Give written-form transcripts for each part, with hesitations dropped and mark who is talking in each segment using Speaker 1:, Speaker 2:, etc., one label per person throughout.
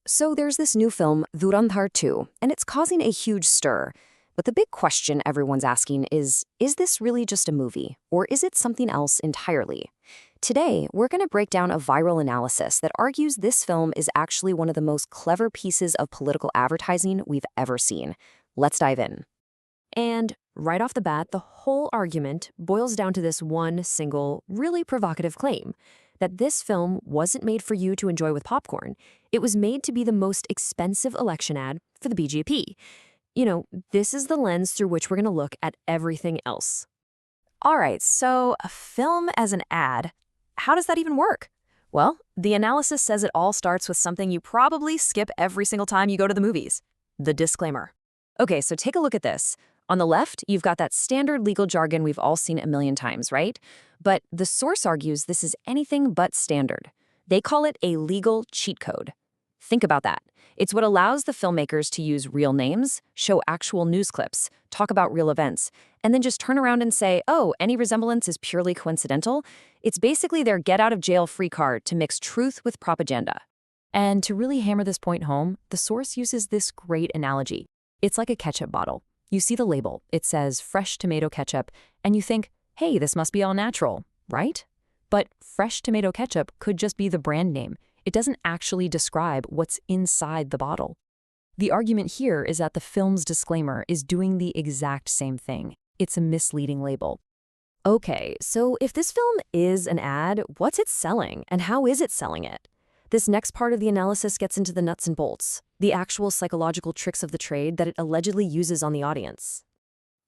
Speaker 1: So there's this new film, Dhurandhar 2, and it's causing a huge stir. But the big question everyone's asking is this really just a movie, or is it something else entirely? Today, we're going to break down a viral analysis that argues this film is actually one of the most clever pieces of political advertising we've ever seen. Let's dive in. And right off the bat, the whole argument boils down to this one single, really provocative claim that this film wasn't made for you to enjoy with popcorn. It was made to be the most expensive election ad for the BJP. This is the lens through which we're going to look at everything else. All right, so a film as an ad, how does that even work? Well, the analysis says it all starts with something you probably skip every single time you go to the movies: the disclaimer. Okay, so take a look at this. On the left, you've got that standard legal jargon we've all seen a million times, right? But the source argues this is anything but standard. They call it a legal cheat code. Think about that. It's what allows the filmmakers to use real names, show actual news clips, talk about real events, and then just turn around and say, oh, any resemblance is purely coincidental. It's basically their get-out-of-jail-free card to mix truth with propaganda. And to really hammer this point home, the source uses this great analogy. It's like a ketchup bottle. You see the label, it says fresh tomato ketchup, and you think, hey, this must be all natural, right? But fresh tomato ketchup could just be the brand name. It doesn't actually describe what's inside the bottle. The argument here is that the film's disclaimer is doing the exact same thing. It's a misleading label. Okay, so if this film is an ad, what's it selling, and how is it selling it? This next part of the analysis gets into the nuts and bolts, the actual psychological tricks of the trade that it allegedly uses on the audience.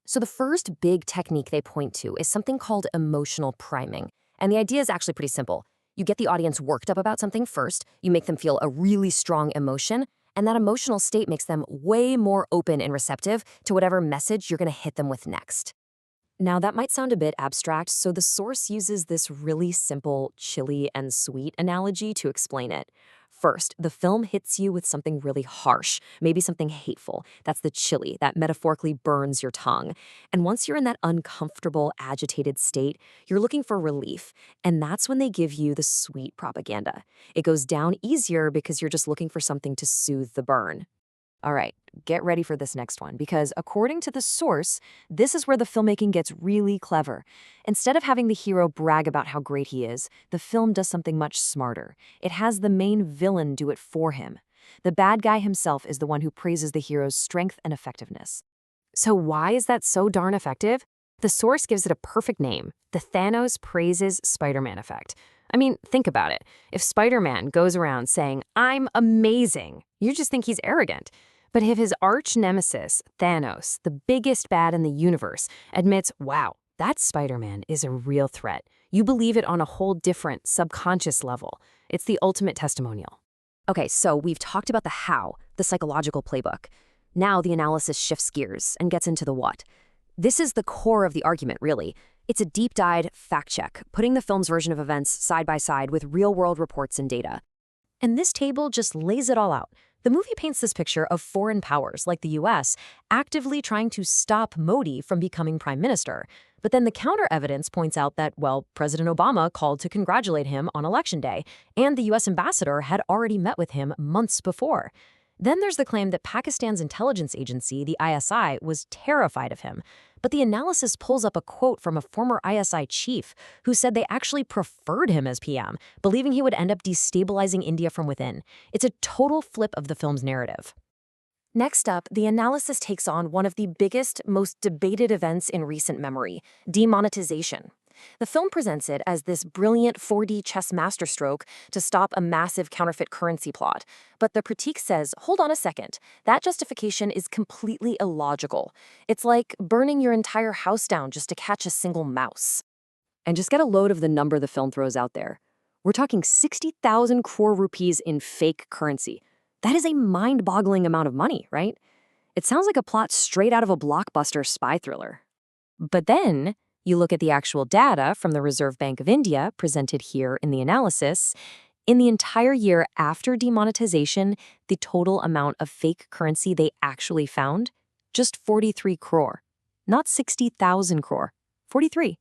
Speaker 1: So the first big technique they point to is something called emotional priming. And the idea is actually pretty simple. You get the audience worked up about something first, you make them feel a really strong emotion, and that emotional state makes them way more open and receptive to whatever message you're going to hit them with next. Now, that might sound a bit abstract, so the source uses this really simple chili and sweet analogy to explain it. First, the film hits you with something really harsh, maybe something hateful. That's the chili that metaphorically burns your tongue. And once you're in that uncomfortable, agitated state, you're looking for relief. And that's when they give you the sweet propaganda. It goes down easier because you're just looking for something to soothe the burn. All right, get ready for this next one, because according to the source, this is where the filmmaking gets really clever. Instead of having the hero brag about how great he is, the film does something much smarter. It has the main villain do it for him. The bad guy himself is the one who praises the hero's strength and effectiveness. So why is that so darn effective? The source gives it a perfect name: the Thanos praises Spider-Man effect. I mean, think about it. If Spider-Man goes around saying, "I'm amazing," you just think he's arrogant. But if his arch nemesis, Thanos, the biggest bad in the universe, admits, wow, that Spider-Man is a real threat, you believe it on a whole different, subconscious level. It's the ultimate testimonial. Okay, so we've talked about the how, the psychological playbook. Now the analysis shifts gears and gets into the what. This is the core of the argument, really. It's a deep-dive fact check, putting the film's version of events side by side with real-world reports and data. And this table just lays it all out. The movie paints this picture of foreign powers, like the US, actively trying to stop Modi from becoming prime minister. But then the counter-evidence points out that, well, President Obama called to congratulate him on Election Day, and the US ambassador had already met with him months before. Then there's the claim that Pakistan's intelligence agency, the ISI, was terrified of him. But the analysis pulls up a quote from a former ISI chief who said they actually preferred him as PM, believing he would end up destabilizing India from within. It's a total flip of the film's narrative. Next up, the analysis takes on one of the biggest, most debated events in recent memory: demonetization. The film presents it as this brilliant 4D chess masterstroke to stop a massive counterfeit currency plot. But the critique says, hold on a second, that justification is completely illogical. It's like burning your entire house down just to catch a single mouse. And just get a load of the number the film throws out there. We're talking 60,000 crore rupees in fake currency. That is a mind-boggling amount of money, right? It sounds like a plot straight out of a blockbuster spy thriller. But then you look at the actual data from the Reserve Bank of India presented here in the analysis. In the entire year after demonetization, the total amount of fake currency they actually found? Just 43 crore. Not 60,000 crore. 43.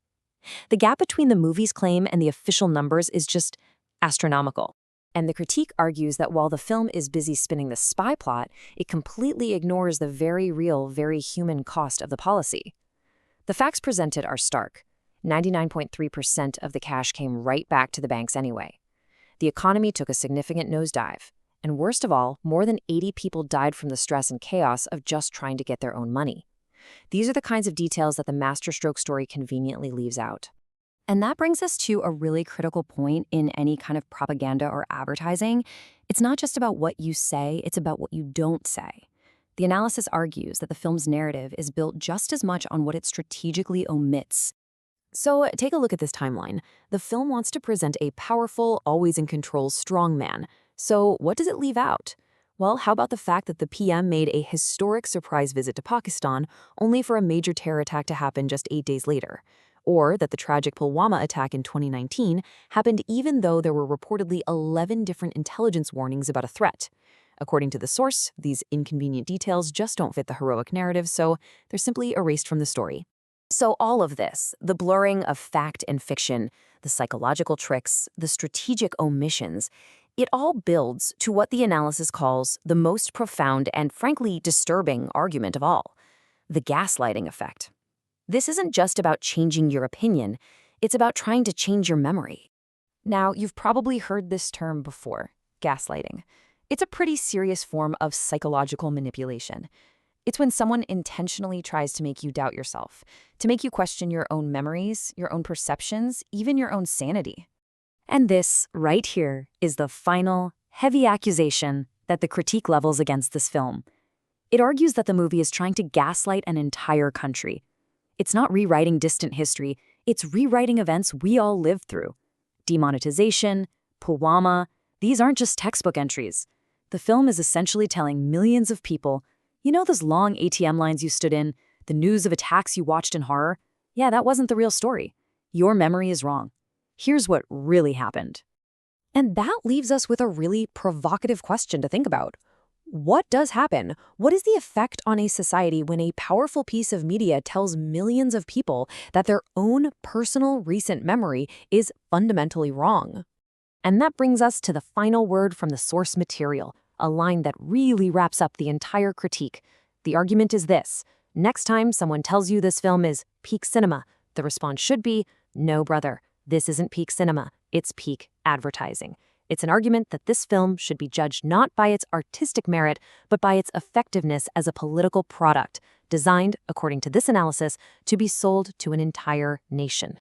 Speaker 1: The gap between the movie's claim and the official numbers is just astronomical. And the critique argues that while the film is busy spinning the spy plot, it completely ignores the very real, very human cost of the policy. The facts presented are stark. 99.3% of the cash came right back to the banks anyway. The economy took a significant nosedive. And worst of all, more than 80 people died from the stress and chaos of just trying to get their own money. These are the kinds of details that the masterstroke story conveniently leaves out. And that brings us to a really critical point in any kind of propaganda or advertising. It's not just about what you say, it's about what you don't say. The analysis argues that the film's narrative is built just as much on what it strategically omits. So take a look at this timeline. The film wants to present a powerful, always-in-control strongman. So what does it leave out? Well, how about the fact that the PM made a historic surprise visit to Pakistan only for a major terror attack to happen just 8 days later? Or that the tragic Pulwama attack in 2019 happened even though there were reportedly 11 different intelligence warnings about a threat. According to the source, these inconvenient details just don't fit the heroic narrative, so they're simply erased from the story. So all of this, the blurring of fact and fiction, the psychological tricks, the strategic omissions, it all builds to what the analysis calls the most profound and frankly disturbing argument of all, the gaslighting effect. This isn't just about changing your opinion, it's about trying to change your memory. Now, you've probably heard this term before, gaslighting. It's a pretty serious form of psychological manipulation. It's when someone intentionally tries to make you doubt yourself, to make you question your own memories, your own perceptions, even your own sanity. And this, right here, is the final, heavy accusation that the critique levels against this film. It argues that the movie is trying to gaslight an entire country. It's not rewriting distant history, it's rewriting events we all lived through. Demonetization, Pulwama, these aren't just textbook entries. The film is essentially telling millions of people, you know those long ATM lines you stood in, the news of attacks you watched in horror? Yeah, that wasn't the real story. Your memory is wrong. Here's what really happened. And that leaves us with a really provocative question to think about. What does happen? What is the effect on a society when a powerful piece of media tells millions of people that their own personal recent memory is fundamentally wrong? And that brings us to the final word from the source material, a line that really wraps up the entire critique. The argument is this: next time someone tells you this film is peak cinema, the response should be, no, brother, this isn't peak cinema, it's peak advertising. It's an argument that this film should be judged not by its artistic merit, but by its effectiveness as a political product, designed, according to this analysis, to be sold to an entire nation.